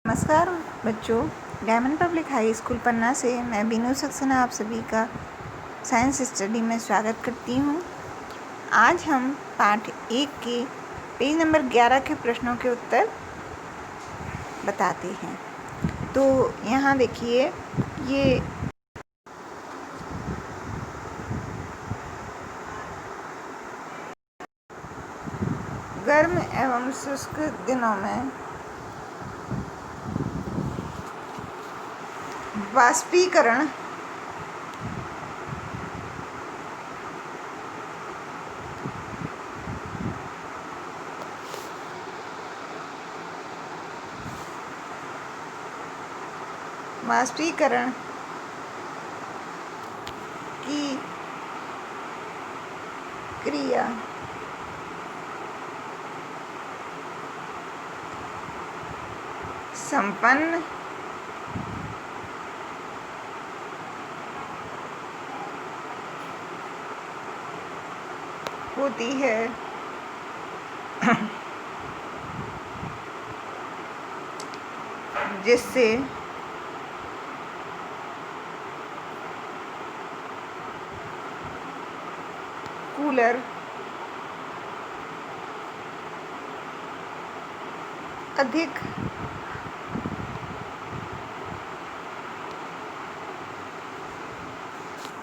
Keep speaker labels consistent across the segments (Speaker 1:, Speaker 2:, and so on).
Speaker 1: नमस्कार बच्चों, diamond public high school पन्ना से मैं बीनू सक्सेना आप सभी का साइंस स्टडी में स्वागत करती हूँ। आज हम पाठ 1 के पेज नंबर 11 के प्रश्नों के उत्तर बताते हैं। तो यहाँ देखिए, ये गर्म एवं शुष्क दिनों में वाष्पीकरण की क्रिया संपन्न होती है जिससे कूलर अधिक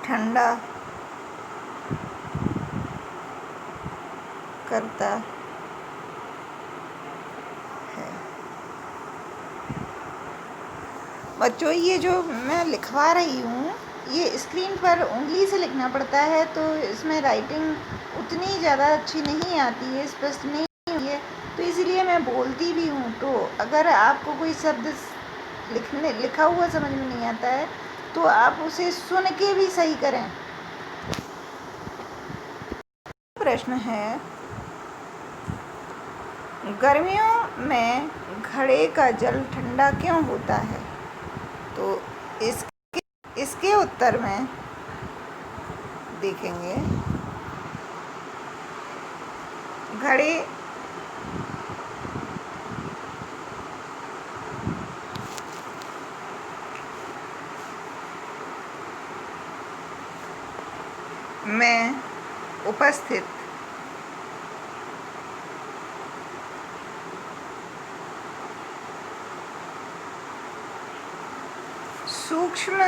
Speaker 1: ठंडा करता है। बच्चों, ये जो मैं लिखवा रही हूँ, ये स्क्रीन पर उंगली से लिखना पड़ता है, तो इसमें राइटिंग उतनी ज़्यादा अच्छी नहीं आती है, स्पष्ट नहीं हुई है, तो इसीलिए मैं बोलती भी हूँ। तो अगर आपको कोई शब्द लिखा हुआ समझ में नहीं आता है तो आप उसे सुन के भी सही करें। प्रश्न है, गर्मियों में घड़े का जल ठंडा क्यों होता है? तो इसके उत्तर में देखेंगे, घड़े में उपस्थित सूक्ष्म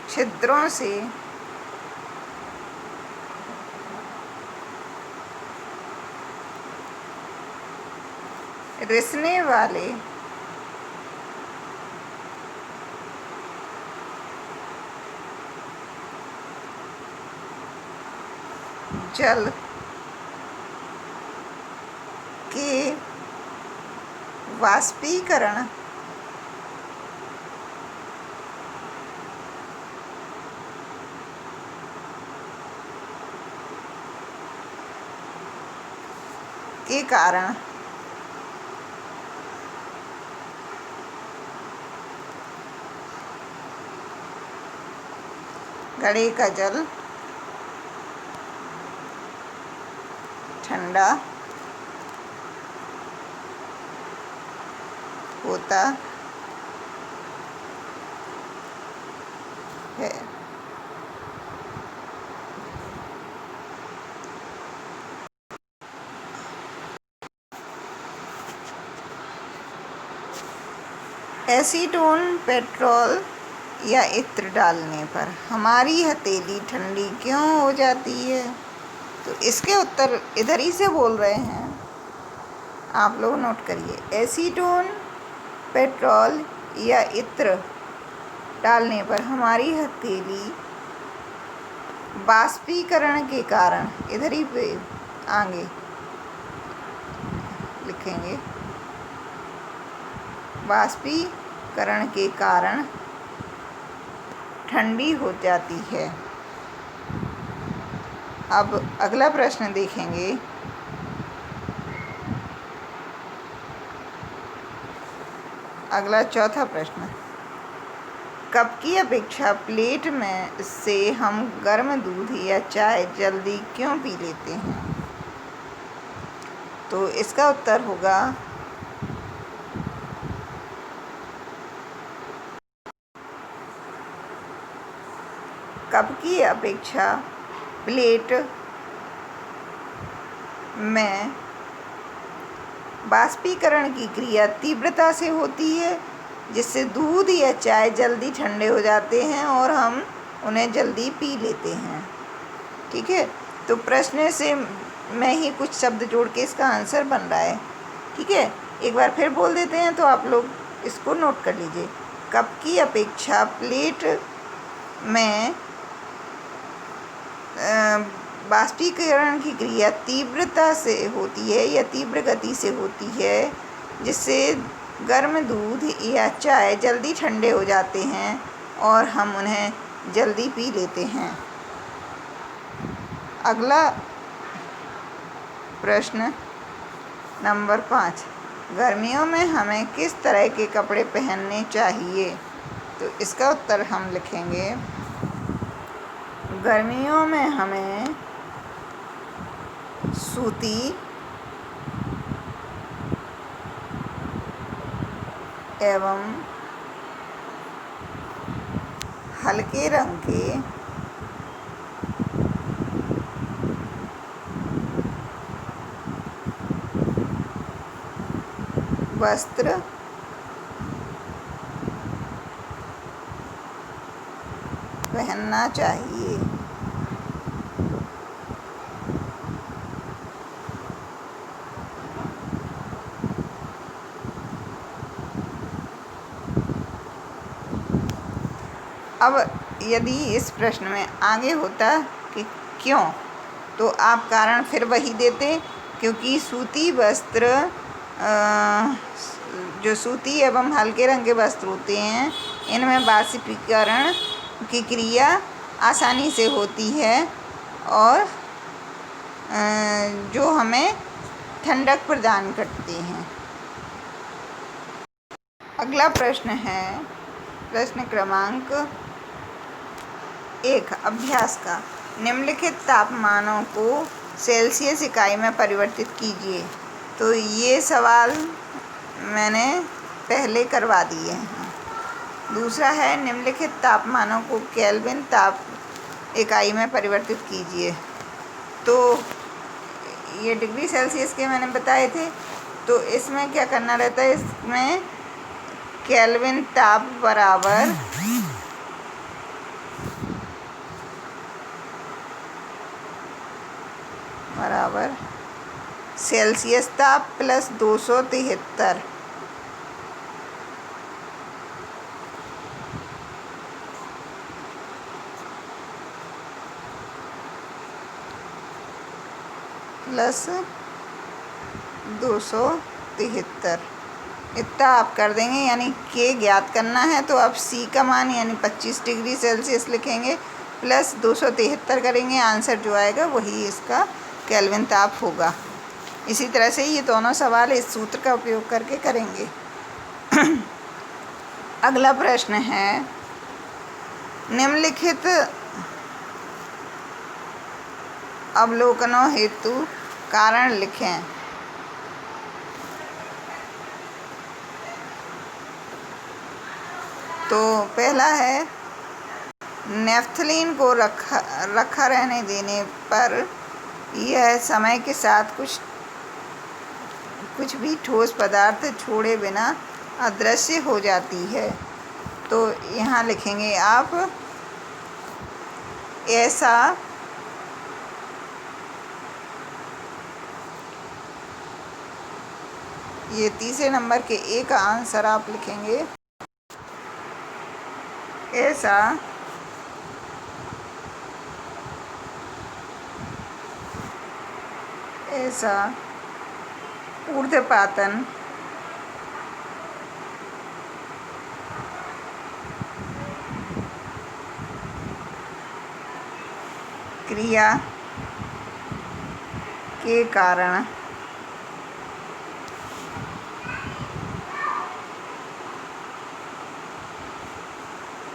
Speaker 1: छिद्रों से रिसने वाले जल के वाष्पीकरण के कारण घड़े का जल ठंडा होता है। एसीटोन पेट्रोल या इत्र डालने पर हमारी हथेली ठंडी क्यों हो जाती है? तो इसके उत्तर इधर ही से बोल रहे हैं, आप लोग नोट करिए। एसीटोन पेट्रोल या इत्र डालने पर हमारी हथेली वाष्पीकरण के कारण, इधर ही पे आगे लिखेंगे, वाष्पीकरण के कारण ठंडी हो जाती है। अब अगला प्रश्न देखेंगे, अगला चौथा प्रश्न, कप की अपेक्षा प्लेट में से हम गर्म दूध या चाय जल्दी क्यों पी लेते हैं? तो इसका उत्तर होगा कप की अपेक्षा प्लेट में बाष्पीकरण की क्रिया तीव्रता से होती है, जिससे दूध या चाय जल्दी ठंडे हो जाते हैं और हम उन्हें जल्दी पी लेते हैं। ठीक है, तो प्रश्न से मैं ही कुछ शब्द जोड़ के इसका आंसर बन रहा है। ठीक है, एक बार फिर बोल देते हैं तो आप लोग इसको नोट कर लीजिए। कप की अपेक्षा प्लेट में बाष्पीकरण की क्रिया तीव्रता से होती है या तीव्र गति से होती है, जिससे गर्म दूध या चाय जल्दी ठंडे हो जाते हैं और हम उन्हें जल्दी पी लेते हैं। अगला प्रश्न नंबर 5, गर्मियों में हमें किस तरह के कपड़े पहनने चाहिए? तो इसका उत्तर हम लिखेंगे, गर्मियों में हमें सूती एवं हल्के रंग के वस्त्र पहनना चाहिए। अब यदि इस प्रश्न में आगे होता कि क्यों, तो आप कारण फिर वही देते, क्योंकि सूती वस्त्र जो सूती एवं हल्के रंग के वस्त्र होते हैं, इनमें बाष्पीकरण की क्रिया आसानी से होती है और जो हमें ठंडक प्रदान करते हैं। अगला प्रश्न है प्रश्न क्रमांक 1 अभ्यास का। निम्नलिखित तापमानों को सेल्सियस इकाई में परिवर्तित कीजिए। तो ये सवाल मैंने पहले करवा दिए हैं। दूसरा है निम्नलिखित तापमानों को केल्विन ताप इकाई में परिवर्तित कीजिए। तो ये डिग्री सेल्सियस के मैंने बताए थे, तो इसमें क्या करना रहता है, इसमें केल्विन ताप बराबर सेल्सियस ताप प्लस 273 प्लस 273 इतना आप कर देंगे, यानी के ज्ञात करना है तो आप सी का मान यानी 25 डिग्री सेल्सियस लिखेंगे, प्लस 273 करेंगे, आंसर जो आएगा वही इसका केल्विन ताप होगा। इसी तरह से ये दोनों सवाल इस सूत्र का उपयोग करके करेंगे। अगला प्रश्न है निम्नलिखित अवलोकनों हेतु कारण लिखें। तो पहला है नेफ्थलीन को रखा रहने देने पर यह समय के साथ कुछ भी ठोस पदार्थ छोड़े बिना अदृश्य हो जाती है। तो यहाँ लिखेंगे आप ऐसा ये तीसरे नंबर के ए का आंसर आप लिखेंगे, ऐसा ऊर्ध्वपातन क्रिया के कारण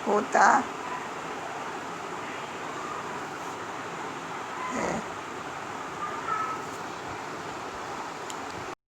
Speaker 1: होता